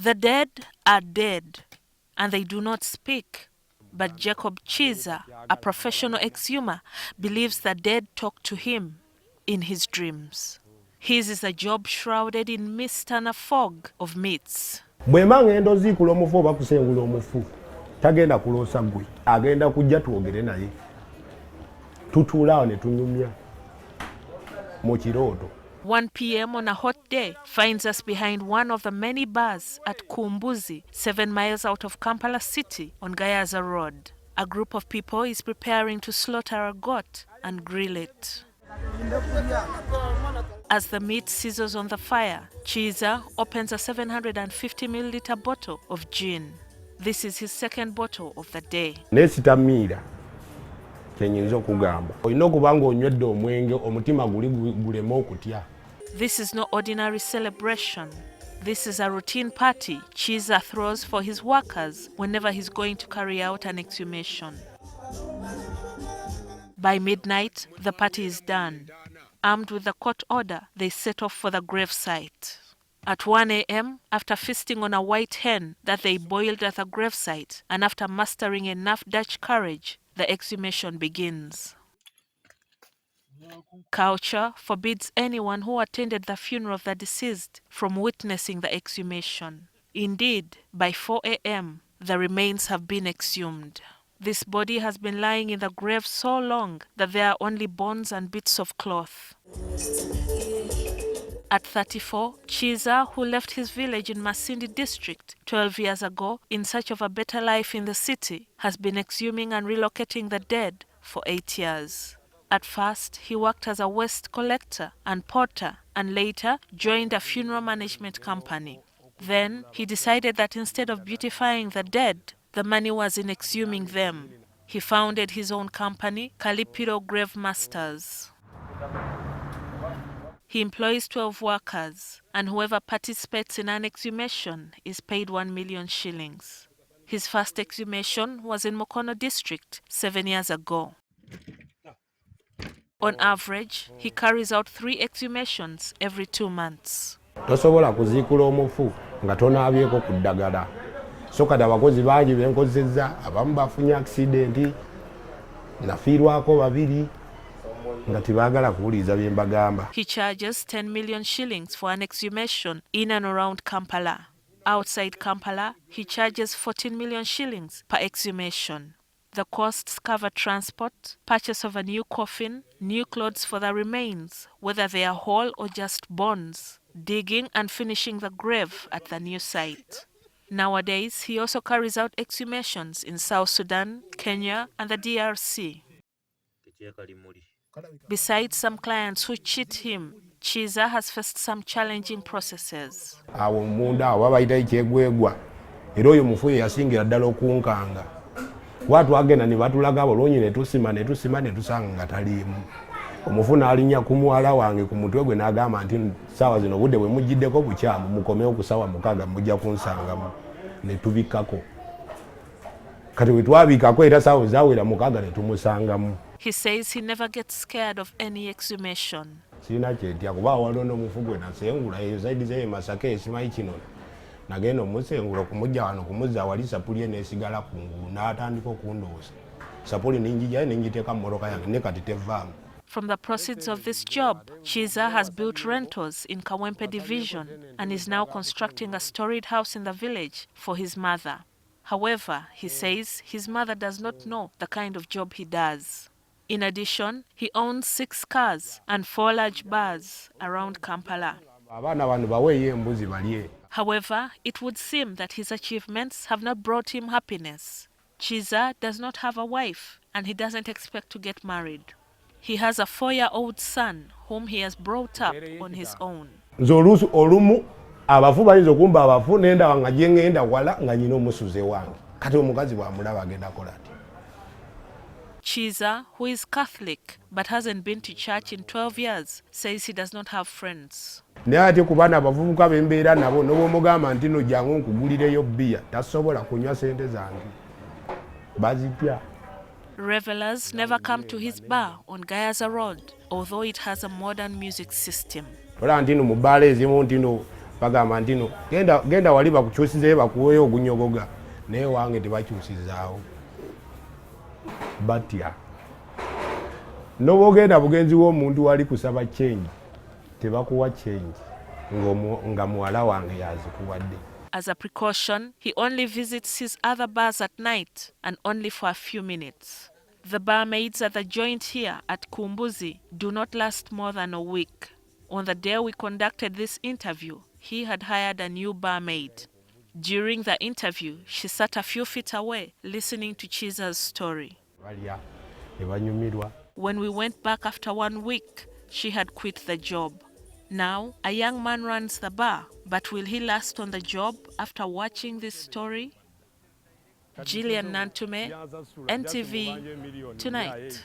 The dead are dead, and they do not speak. But Jacob Kiiza, a professional exhumer, believes the dead talk to him in his dreams. His is a job shrouded in mist and a fog of myths. Bwema ngenda oziikula omufu oba kusengula omufu tagenda kuloosa gwe agenda kujja twogere naye tutuulaawo ne tunyumya mu kirooto. 1 p.m. on a hot day finds us behind one of the many bars at Kumbuzi, 7 miles out of Kampala City on Gayaza Road. A group of people is preparing to slaughter a goat and grill it. As the meat sizzles on the fire, Kiiza opens a 750 milliliter bottle of gin. This is his second bottle of the day. Nesitamiira kyenyinza okugamba olina okuba ng'onywedde omwenge omutima gulema okutya. This is no ordinary celebration. This is a routine party Kiiza throws for his workers whenever he's going to carry out an exhumation. By midnight, the party is done. Armed with the court order, they set off for the gravesite. At 1 a.m., after feasting on a white hen that they boiled at the gravesite, and after mustering enough Dutch courage, the exhumation begins. Culture forbids anyone who attended the funeral of the deceased from witnessing the exhumation. Indeed, by 4 a.m., the remains have been exhumed. This body has been lying in the grave so long that there are only bones and bits of cloth. At 34, Kiiza, who left his village in Masindi district 12 years ago in search of a better life in the city, has been exhuming and relocating the dead for 8 years. At first, he worked as a waste collector and porter, and later joined a funeral management company. Then, he decided that instead of beautifying the dead, the money was in exhuming them. He founded his own company, Kalipiro Grave Masters. He employs 12 workers, and whoever participates in an exhumation is paid 1 million shillings. His first exhumation was in Mukono district 7 years ago. On average, he carries out 3 exhumations every 2 months. Tosobola kuziikula omufu nga tonaabyeko ku ddagala. So kati abakozi bangi benkozezza abamu bafunye accident nafiirwako babiri nga tebaagala kuwuliriza bye mbagamba. He charges 10 million shillings for an exhumation in and around Kampala. Outside Kampala, he charges 14 million shillings per exhumation. The costs cover transport, purchase of a new coffin, new clothes for the remains, whether they are whole or just bones, digging and finishing the grave at the new site. Nowadays, he also carries out exhumations in South Sudan, Kenya, and the DRC. Besides some clients who cheat him, Kiiza has faced some challenging processes. Awo munda awo bayita ekyegwegwa era oyo mufu yasingira ddala okunkanga. Watu agenda ne batulaga bolonyi ne tusima ne tusanga nga taliimu. Omufu n'alinnya ku muwala wange ku mutwe gwe n'agamba nti saawa zino budde bwe mujjiddeko bukyamu mukomewo ku ssaawa 6 mujja kunsangamu ne tubikkako. Kati bwe twabikkako era ssaawa zaawera 6 ne tumusangamu. He says he never gets scared of any exhumation. Sina kyetya kuba waliwo omufu gwe nasengula eyo zaidi z'eyo Masaka esimanyi kino. Nagenda omusengula okumujja wano kumuzza wali sapuli eneesigala ku ngulu n'atandika okundoosa. Sapuli ninjija ninjiteeka mu mmotoka yange ne kati tevaamu. From the proceeds of this job, Kiiza has built rentals in Kawempe division and is now constructing a storied house in the village for his mother. However, he says his mother does not know the kind of job he does. In addition, he owns 6 cars and 4 large bars around Kampala. However, it would seem that his achievements have not brought him happiness. Kiiza does not have a wife and he doesn't expect to get married. He has a 4-year-old son whom he has brought up on his own. Nzolusu olumu abafu bayinza okumba abafu nenda nga gye ngenda wala nga nyina omusuze wange. Kati omukazi bw'amulaba agenda kola ati. Kiiza, who is Catholic but hasn't been to church in 12 years, says he does not have friends. Naye ate ku baana abavubuka b'embeera nabo n'obwomugamba nti no jangu nkugulireyo bbiya tasobola kunywa sente zange bazipya. Revelers never come to his bar on Gayaza Road, although it has a modern music system. Ola ntino mu bbaala ezimu ntino bagamba ntino genda wali bakukyusizeyo bakuweyo ogunyogoga naye wange tebakyusizaawo batya nobogenda bugenzi w'omuntu wali kusaba change tebakuwa change nga muwala wange yazikuwadde. As a precaution, he only visits his other bars at night and only for a few minutes. The barmaids at the joint here at Kumbuzi do not last more than a week. On the day we conducted this interview, he had hired a new barmaid. During the interview, she sat a few feet away, listening to Kiiza's story. When we went back after 1 week, she had quit the job. Now, a young man runs the bar, but will he last on the job after watching this story? Gillian Nantume, NTV, Tonight.